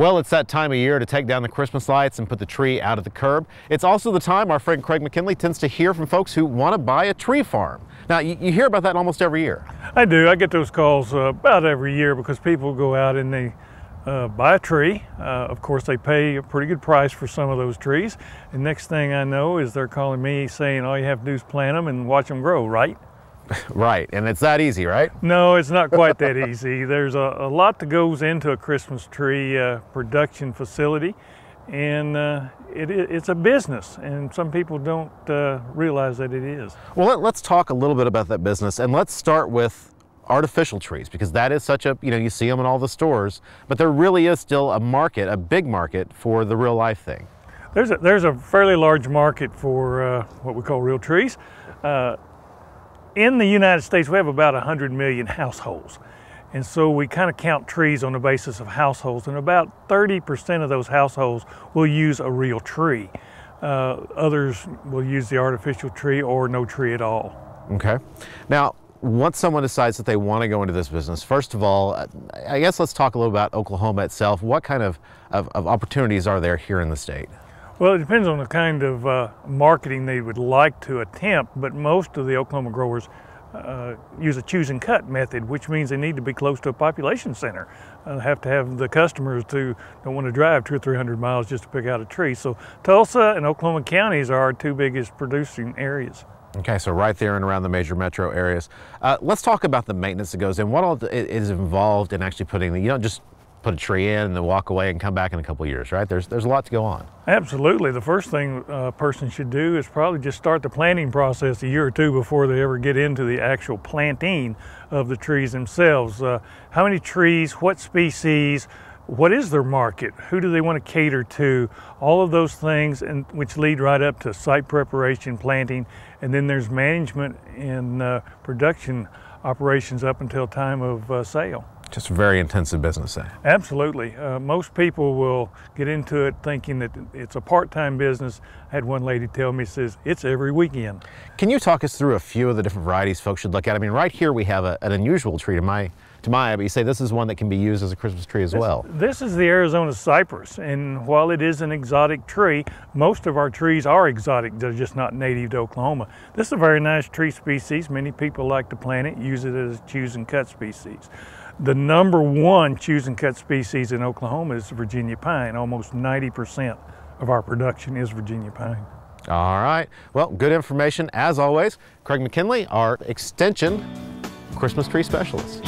Well, it's that time of year to take down the Christmas lights and put the tree out at the curb. It's also the time our friend Craig McKinley tends to hear from folks who want to buy a tree farm. Now, you hear about that almost every year. I do. I get those calls about every year because people go out and they buy a tree. Of course, they pay a pretty good price for some of those trees. And next thing I know is they're calling me saying all you have to do is plant them and watch them grow, right? Right, and it's that easy, right? No, it's not quite that easy. There's a lot that goes into a Christmas tree production facility, and it's a business, and some people don't realize that it is. Well, let's talk a little bit about that business, and let's start with artificial trees, because that is such a, you see them in all the stores, but there really is still a market, a big market for the real life thing. There's a fairly large market for what we call real trees. In the United States, we have about 100 million households. And so we kind of count trees on the basis of households, and about 30% of those households will use a real tree. Others will use the artificial tree or no tree at all. Okay. Now, once someone decides that they want to go into this business, first of all, I guess let's talk a little about Oklahoma itself. What kind of opportunities are there here in the state? Well, it depends on the kind of marketing they would like to attempt, but most of the Oklahoma growers use a choose and cut method, which means they need to be close to a population center. Have to have the customers who don't want to drive 200 or 300 miles just to pick out a tree. So Tulsa and Oklahoma counties are our two biggest producing areas. Okay, so right there and around the major metro areas. Let's talk about the maintenance that goes in. What all is involved in actually putting you don't just put a tree in and then walk away and come back in a couple of years, right? There's a lot to go on. Absolutely. The first thing a person should do is probably just start the planting process a year or two before they ever get into the actual planting of the trees themselves. How many trees, what species, what is their market, who do they want to cater to, all of those things, and which lead right up to site preparation, planting, and then there's management and production operations up until time of sale. Just a very intensive business then. Absolutely. Most people will get into it thinking that it's a part-time business. I had one lady tell me, says, it's every weekend. Can you talk us through a few of the different varieties folks should look at? I mean, right here we have an unusual tree to my eye, but you say this is one that can be used as a Christmas tree as well. This is the Arizona cypress, and while it is an exotic tree, most of our trees are exotic. They're just not native to Oklahoma. This is a very nice tree species. Many people like to plant it, use it as a choose and cut species. The #1 choose and cut species in Oklahoma is Virginia pine. Almost 90% of our production is Virginia pine. All right. Well, good information as always. Craig McKinley, our Extension Christmas tree specialist.